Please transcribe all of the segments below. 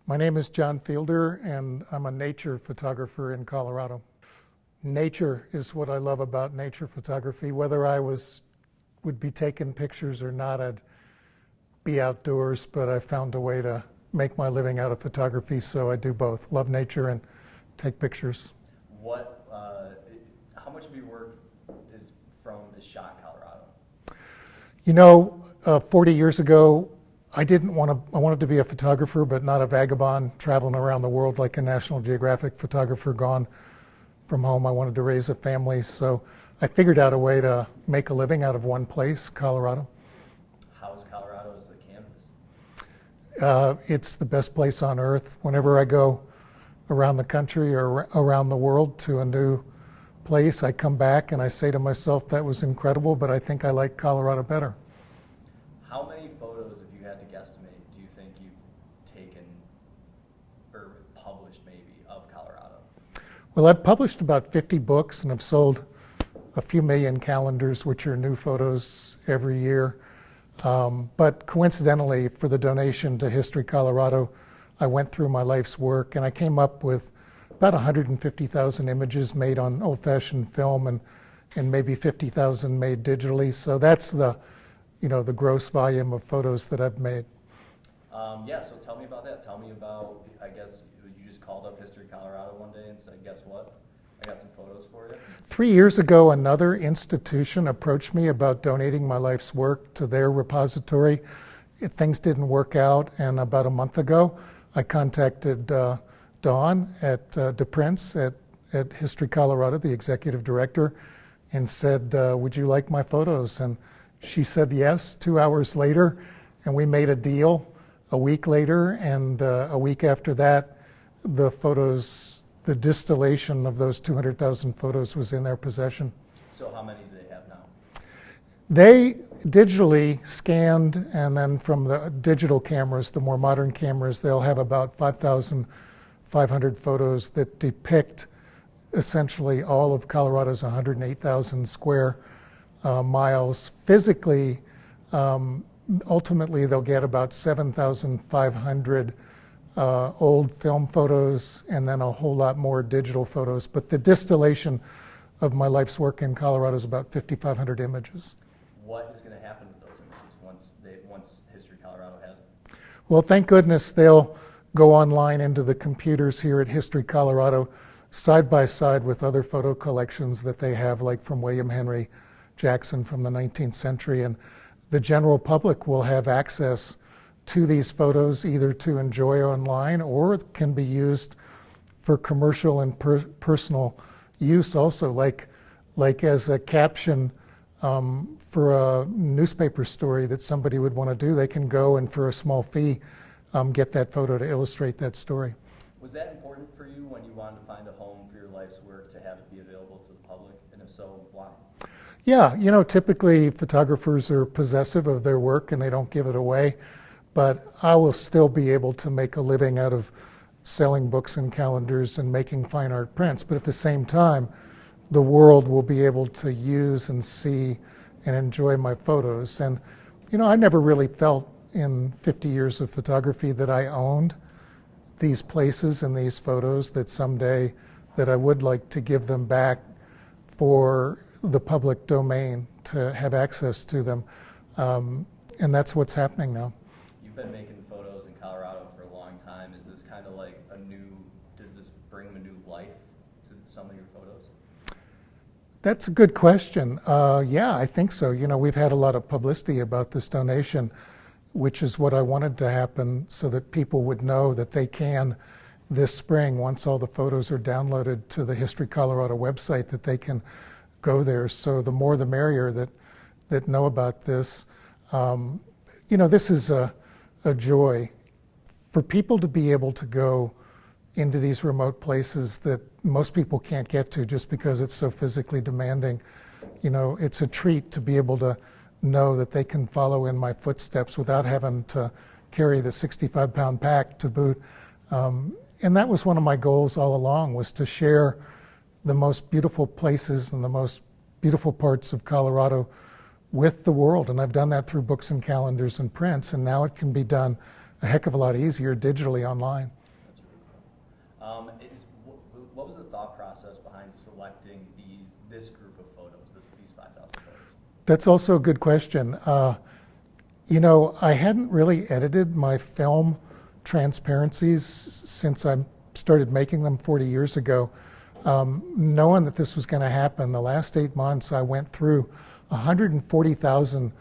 My name is John Fielder, and I'm a nature photographer in Colorado. Nature is what I love about nature photography. Whether I would be taking pictures or not, I'd be outdoors, but I found a way to make my living out of photography, so I do both. Love nature and take pictures. How much of your work is shot in Colorado? You know, 40 years ago, I wanted to be a photographer, but not a vagabond traveling around the world like a National Geographic photographer gone from home. I wanted to raise a family, so I figured out a way to make a living out of one place, Colorado. How is Colorado as a canvas? It's the best place on earth. Whenever I go around the country or around the world to a new place, I come back and I say to myself, that was incredible, but I think I like Colorado better. How many photos, if you had to guesstimate, do you think you've taken or published maybe of Colorado? Well, I've published about 50 books and I've sold a few million calendars, which are new photos every year. But coincidentally, for the donation to History Colorado, I went through my life's work and I came up with about 150,000 images made on old-fashioned film and maybe 50,000 made digitally. So that's the gross volume of photos that I've made. So tell me about that. Tell me about, I guess you just called up History Colorado one day and said, guess what? I got some photos for you. 3 years ago, another institution approached me about donating my life's work to their repository. Things didn't work out, and about a month ago, I contacted Dawn at DePrince at History Colorado, the executive director, and said, would you like my photos? And she said yes 2 hours later, and we made a deal a week later, and a week after that, the distillation of those 200,000 photos was in their possession. So how many do they have now? They digitally scanned, and then from the digital cameras, the more modern cameras, they'll have about 5,500 photos that depict essentially all of Colorado's 108,000 square miles. Physically, ultimately they'll get about 7,500 old film photos and then a whole lot more digital photos. But the distillation of my life's work in Colorado is about 5,500 images. What is going to happen with those images once History Colorado has them? Well, thank goodness they'll go online into the computers here at History Colorado side by side with other photo collections that they have, like from William Henry Jackson from the 19th century. And the general public will have access to these photos either to enjoy online or it can be used for commercial and personal use also, like as a caption for a newspaper story that somebody would want to do. They can go and for a small fee get that photo to illustrate that story. Was that important for you when you wanted to find a home for your life's work to have it be available to the public? And if so, why? Yeah, typically photographers are possessive of their work and they don't give it away. But I will still be able to make a living out of selling books and calendars and making fine art prints. But at the same time, the world will be able to use and see and enjoy my photos. And, I never really felt in 50 years of photography that I owned these places and these photos, that someday that I would like to give them back for the public domain to have access to them. And that's what's happening now. You've been making photos in Colorado for a long time. Is this kind of like does this bring a new life to some of your photos? That's a good question. Yeah, I think so. We've had a lot of publicity about this donation, which is what I wanted to happen so that people would know that they can this spring, once all the photos are downloaded to the History Colorado website, that they can go there. So the more the merrier that know about this. This is a joy for people to be able to go into these remote places that most people can't get to just because it's so physically demanding. It's a treat to be able to know that they can follow in my footsteps without having to carry the 65-pound pack to boot. And that was one of my goals all along, was to share the most beautiful places and the most beautiful parts of Colorado with the world. And I've done that through books and calendars and prints, and now it can be done a heck of a lot easier digitally online. That's really cool. What was the thought process behind selecting this group of photos, these 5,000 photos? That's also a good question. I hadn't really edited my film transparencies since I started making them 40 years ago. Knowing that this was going to happen, the last 8 months I went through 140,000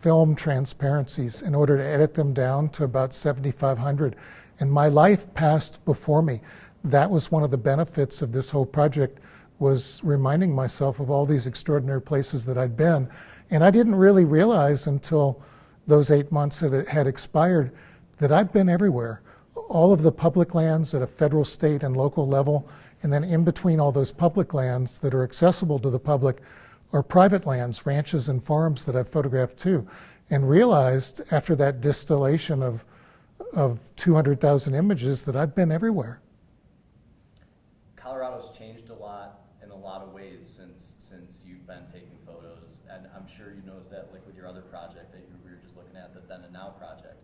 film transparencies in order to edit them down to about 7,500. And my life passed before me. That was one of the benefits of this whole project, was reminding myself of all these extraordinary places that I'd been. And I didn't really realize until those 8 months had expired that I've been everywhere. All of the public lands at a federal, state, and local level, and then in between all those public lands that are accessible to the public are private lands, ranches and farms that I've photographed too, and realized after that distillation of 200,000 images that I've been everywhere. Colorado's changed a lot in a lot of ways since you've been taking photos, and I'm sure you noticed that like with your other project that we were just looking at, the Then and Now project.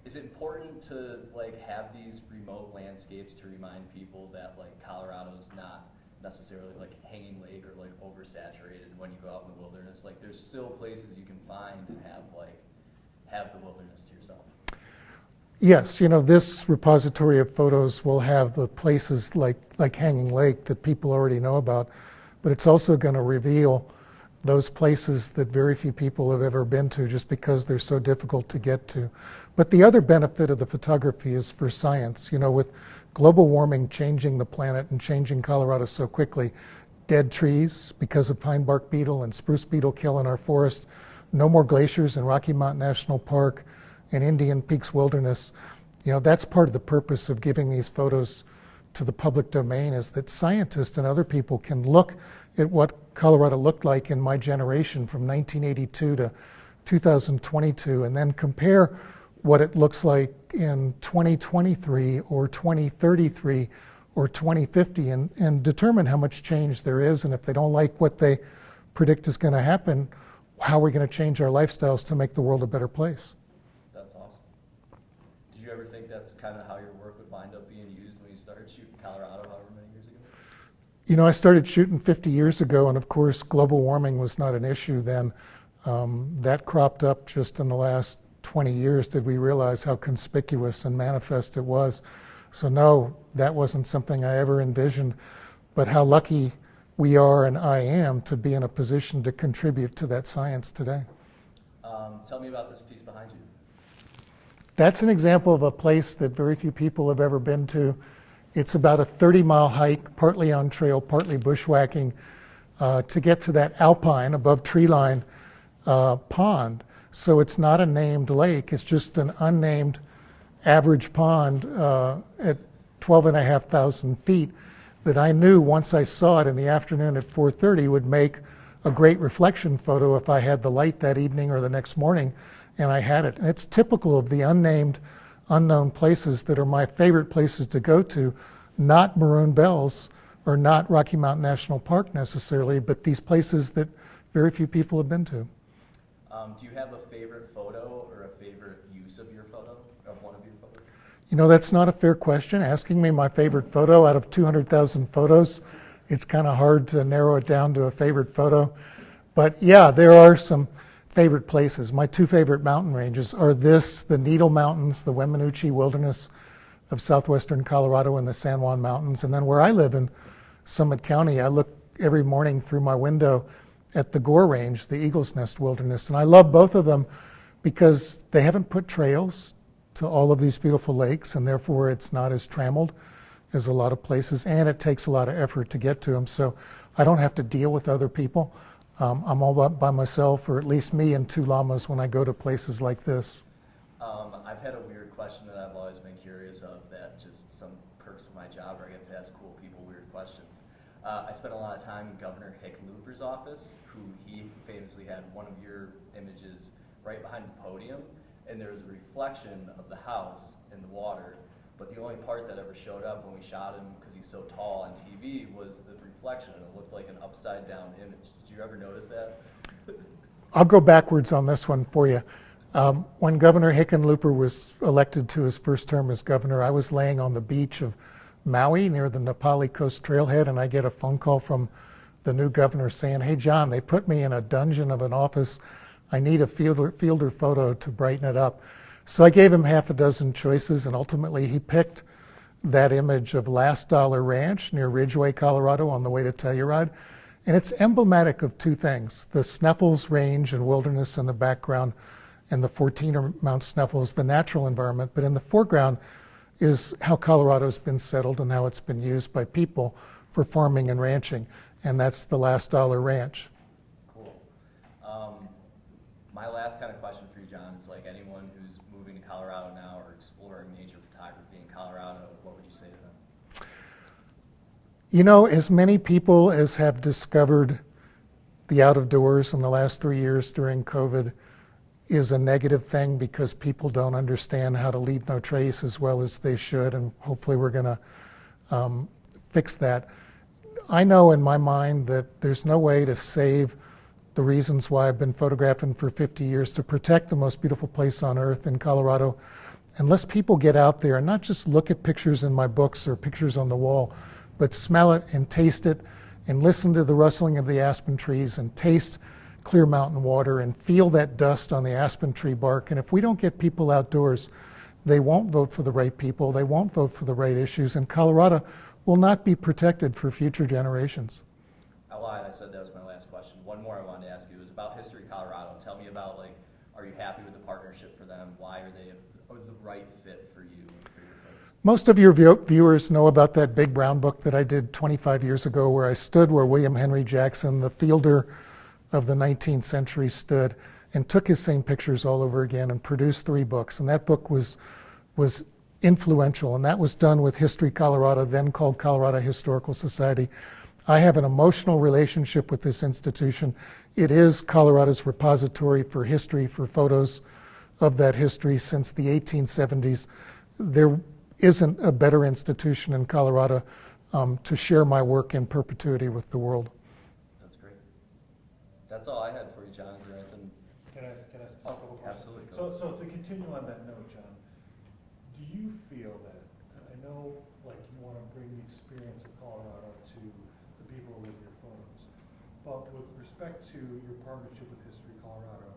Is it important to like have these remote landscapes to remind people that like Colorado's not necessarily like hanging lake or like oversaturated when you go out in the wilderness? Like there's still places you can find and have the wilderness to yourself. Yes, this repository of photos will have the places like Hanging Lake that people already know about, but it's also going to reveal those places that very few people have ever been to just because they're so difficult to get to. But the other benefit of the photography is for science. With global warming changing the planet and changing Colorado so quickly, dead trees because of pine bark beetle and spruce beetle kill in our forest, no more glaciers in Rocky Mountain National Park and Indian Peaks Wilderness. That's part of the purpose of giving these photos to the public domain, is that scientists and other people can look at what Colorado looked like in my generation from 1982 to 2022 and then compare what it looks like in 2023 or 2033 or 2050 and determine how much change there is, and if they don't like what they predict is going to happen, how we're going to change our lifestyles to make the world a better place. That's awesome. Did you ever think that's kind of how your work would wind up being used when you started shooting Colorado however many years ago? I started shooting 50 years ago, and of course global warming was not an issue then. That cropped up just in the last 20 years did we realize how conspicuous and manifest it was. So no, that wasn't something I ever envisioned, but how lucky we are, and I am, to be in a position to contribute to that science today. Tell me about this piece behind you. That's an example of a place that very few people have ever been to. It's about a 30-mile hike, partly on trail, partly bushwhacking, to get to that alpine, above tree line, pond. So it's not a named lake, it's just an unnamed average pond at 12,500 feet that I knew once I saw it in the afternoon at 4:30 would make a great reflection photo if I had the light that evening or the next morning, and I had it. And it's typical of the unnamed, unknown places that are my favorite places to go to, not Maroon Bells or not Rocky Mountain National Park necessarily, but these places that very few people have been to. Do you have a favorite photo or a favorite use of your photo, of one of your photos? That's not a fair question. Asking me my favorite photo out of 200,000 photos, it's kind of hard to narrow it down to a favorite photo. But yeah, there are some favorite places. My two favorite mountain ranges are the Needle Mountains, the Weminuche Wilderness of southwestern Colorado, and the San Juan Mountains. And then where I live in Summit County, I look every morning through my window at the Gore Range, the Eagle's Nest Wilderness. And I love both of them because they haven't put trails to all of these beautiful lakes, and therefore it's not as trammeled as a lot of places, and it takes a lot of effort to get to them. So I don't have to deal with other people. I'm all by myself, or at least me and two llamas when I go to places like this. I've had a weird question that I've always been curious of, that just some perks of my job where I get to ask cool people weird questions. I spent a lot of time in Governor Hickenlooper's office, who he famously had one of your images right behind the podium, and there was a reflection of the house in the water, but the only part that ever showed up when we shot him, because he's so tall on TV, was the reflection, and it looked like an upside down image. Did you ever notice that? I'll go backwards on this one for you. When Governor Hickenlooper was elected to his first term as governor, I was laying on the beach of Maui near the Nepali Coast Trailhead, and I get a phone call from the new governor saying, "Hey, John, they put me in a dungeon of an office. I need a fielder photo to brighten it up." So I gave him half a dozen choices, and ultimately he picked that image of Last Dollar Ranch near Ridgway, Colorado, on the way to Telluride. And it's emblematic of two things: the Sneffels Range and wilderness in the background, and the 14er Mount Sneffels, the natural environment. But in the foreground is how Colorado's been settled and how it's been used by people for farming and ranching. And that's the Last Dollar Ranch. Cool. My last kind of question for you, John, is like anyone who's moving to Colorado now or exploring nature photography in Colorado, what would you say to them? You know, as many people as have discovered the out of doors in the last 3 years during COVID is a negative thing, because people don't understand how to leave no trace as well as they should, and hopefully we're going to fix that. I know in my mind that there's no way to save the reasons why I've been photographing for 50 years, to protect the most beautiful place on earth in Colorado, unless people get out there and not just look at pictures in my books or pictures on the wall, but smell it and taste it and listen to the rustling of the aspen trees and taste clear mountain water and feel that dust on the aspen tree bark. And if we don't get people outdoors, they won't vote for the right people, they won't vote for the right issues, and Colorado will not be protected for future generations. I lied, I said that was my last question. One more I wanted to ask you is about History Colorado. Tell me about, like, are you happy with the partnership for them? Why are they the right fit for you and for your folks? Most of your viewers know about that big brown book that I did 25 years ago, where I stood where William Henry Jackson, the fielder of the 19th century, stood, and took his same pictures all over again and produced 3 books. And that book was influential, and that was done with History Colorado, then called Colorado Historical Society. I have an emotional relationship with this institution. It is Colorado's repository for history, for photos of that history since the 1870s. There isn't a better institution in Colorado to share my work in perpetuity with the world. That's great. That's all I had for you, John. Is there anything? Can I ask a couple questions? Absolutely. So to continue on that note, John, do you feel that, and I know like you want to bring the experience of Colorado to the people with your photos, but with respect to your partnership with History Colorado,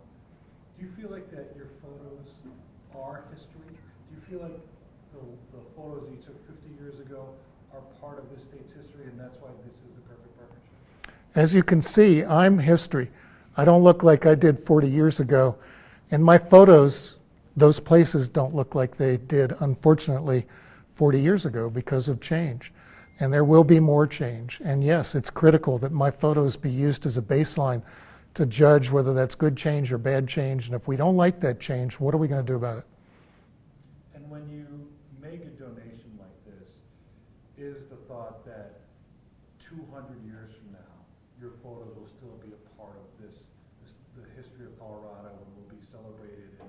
do you feel like that your photos are history? Do you feel like the photos that you took 50 years ago are part of this state's history, and that's why this is the perfect partnership? As you can see, I'm history. I don't look like I did 40 years ago. And my photos, those places don't look like they did, unfortunately, 40 years ago because of change. And there will be more change. And yes, it's critical that my photos be used as a baseline to judge whether that's good change or bad change. And if we don't like that change, what are we going to do about it? And when you make a donation like this, is the thought that 200 years from now, your photos will still be a part of the history of Colorado, and will be celebrated in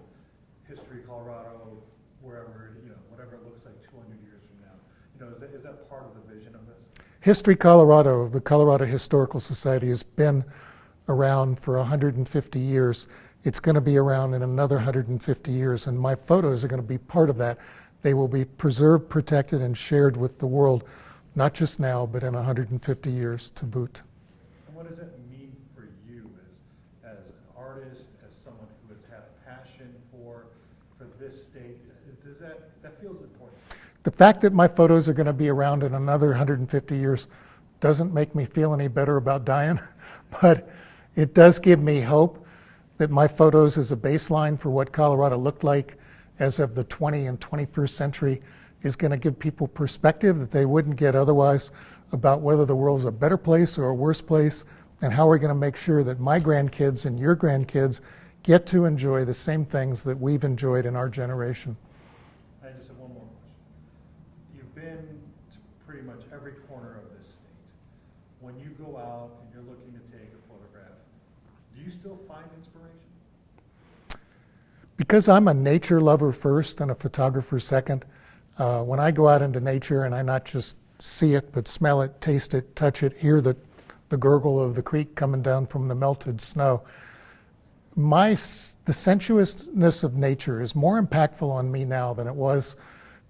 History Colorado, wherever, whatever it looks like 200 years from now? Is that part of the vision of this? History Colorado, the Colorado Historical Society, has been around for 150 years. It's going to be around in another 150 years, and my photos are going to be part of that. They will be preserved, protected, and shared with the world, not just now, but in 150 years to boot. And what does that mean for you as an artist, as someone who has had a passion for this state? That feels important. The fact that my photos are going to be around in another 150 years doesn't make me feel any better about dying, but it does give me hope that my photos as a baseline for what Colorado looked like as of the 20th and 21st century is going to give people perspective that they wouldn't get otherwise about whether the world's a better place or a worse place, and how we're going to make sure that my grandkids and your grandkids get to enjoy the same things that we've enjoyed in our generation. I just have one more question. You've been to pretty much every corner of this state. When you go out and you're looking to take a photograph, do you still find inspiration? Because I'm a nature lover first and a photographer second, when I go out into nature and I not just see it, but smell it, taste it, touch it, hear the gurgle of the creek coming down from the melted snow, the sensuousness of nature is more impactful on me now than it was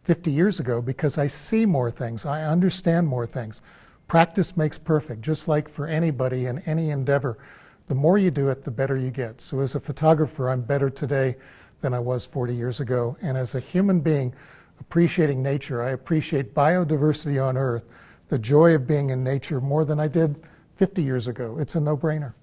50 years ago because I see more things, I understand more things. Practice makes perfect, just like for anybody in any endeavor. The more you do it, the better you get. So as a photographer, I'm better today than I was 40 years ago. And as a human being appreciating nature, I appreciate biodiversity on Earth, the joy of being in nature more than I did 50 years ago. It's a no-brainer.